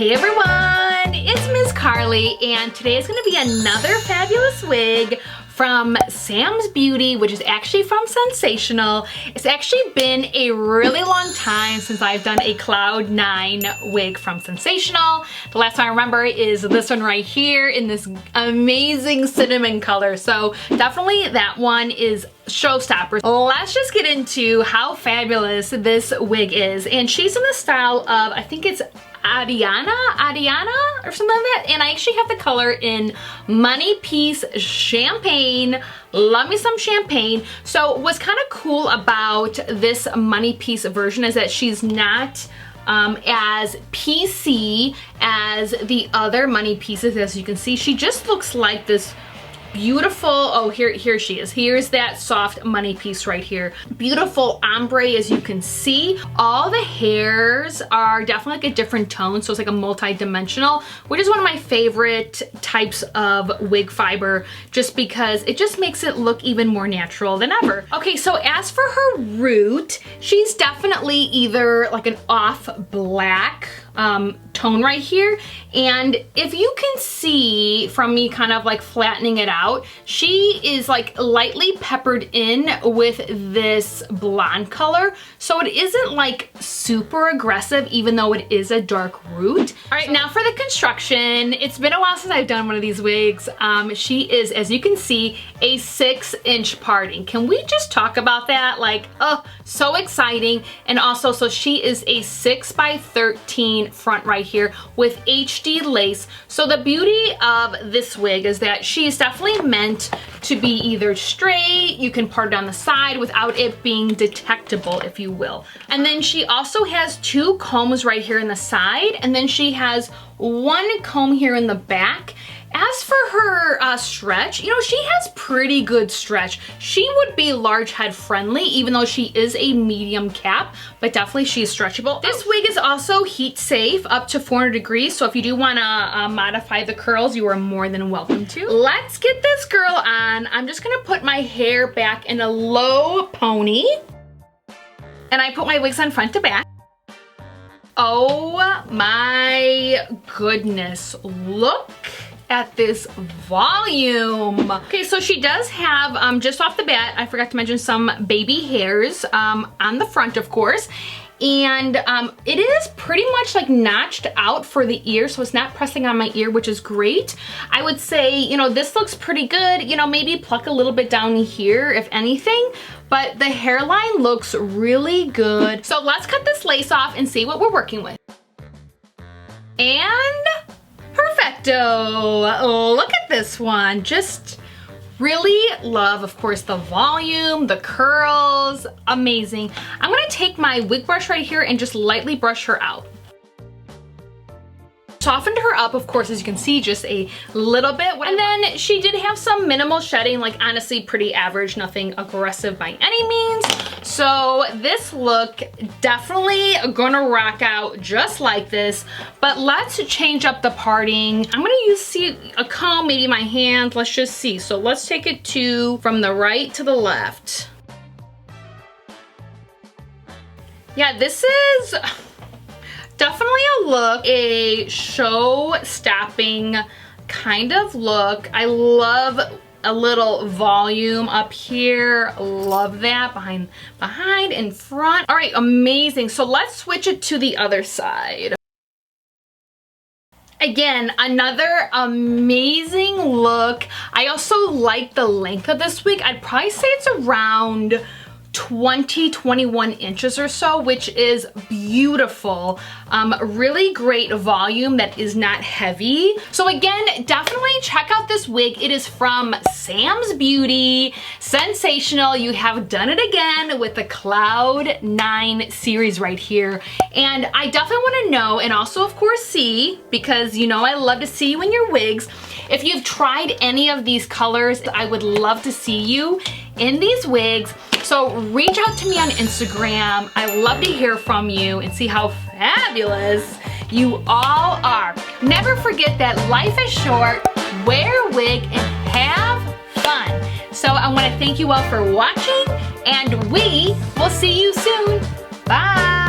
Hey everyone, it's Miss Carly, and today is going to be another fabulous wig from Sam's Beauty, which is actually from Sensationnel. It's actually been a really long time since I've done a Cloud 9 wig from Sensationnel. The last time I remember is this one right here in this amazing cinnamon color. So definitely that one is showstopper. Let's just get into how fabulous this wig is. And she's in the style of, I think it's Adanna or something like that, and I actually have the color in Money Piece Champagne. Love me some champagne. So what's kind of cool about this Money Piece version is that she's not as PC as the other Money Pieces. As you can see, she just looks like this beautiful, oh here she is. Here's that soft Money Piece right here. Beautiful ombre, as you can see. All the hairs are definitely like a different tone, so it's like a multi-dimensional, which is one of my favorite types of wig fiber, just because it just makes it look even more natural than ever. Okay, so as for her root, she's definitely either like an off black tone right here, and if you can see from me kind of like flattening it out, she is like lightly peppered in with this blonde color, so it isn't like super aggressive even though it is a dark root. All right, now for the construction. It's been a while since I've done one of these wigs. She is, as you can see, a 6-inch parting. Can we just talk about that? Like, oh, so exciting. And also, so she is a 6x13 front right here with HD lace. So the beauty of this wig is that she's definitely meant to be either straight, you can part it on the side without it being detectable, if you will. And then she also has 2 combs right here in the side, and then she has 1 comb here in the back. As for her stretch, you know, she has pretty good stretch. She would be large head friendly, even though she is a medium cap, but definitely she's stretchable. This wig is also heat safe up to 400 degrees, so if you do want to modify the curls, you are more than welcome to. Let's get this girl on. I'm just gonna put my hair back in a low pony, and I put my wigs on front to back. Oh my goodness, look at this volume. Okay, so she does have, just off the bat, I forgot to mention some baby hairs on the front, of course. And it is pretty much like notched out for the ear, so it's not pressing on my ear, which is great. I would say, you know, this looks pretty good. You know, maybe pluck a little bit down here, if anything, but the hairline looks really good. So let's cut this lace off and see what we're working with. And perfecto. Look at this one. Just really love, of course, the volume, the curls, amazing. I'm gonna take my wig brush right here and just lightly brush her out. Softened her up, of course, as you can see, just a little bit. And then she did have some minimal shedding, like honestly pretty average, nothing aggressive by any means. So this look definitely gonna rock out just like this, but let's change up the parting. I'm gonna use a comb, maybe my hand, let's just see. So let's take it from the right to the left. Yeah, this is definitely a look, a show-stopping kind of look. I love a little volume up here. Love that. Behind and front. All right, amazing. So let's switch it to the other side. Again, another amazing look. I also like the length of this wig. I'd probably say it's around 21 inches or so, which is beautiful. Really great volume that is not heavy. So again, definitely check out this wig. It is from Sam's Beauty, Sensationnel. You have done it again with the Cloud 9 series right here. And I definitely want to know, and also of course see, because you know I love to see you in your wigs. If you've tried any of these colors, I would love to see you in these wigs. So reach out to me on Instagram. I love to hear from you and see how fabulous you all are. Never forget that life is short, wear a wig, and have fun. So I want to thank you all for watching, and we will see you soon. Bye.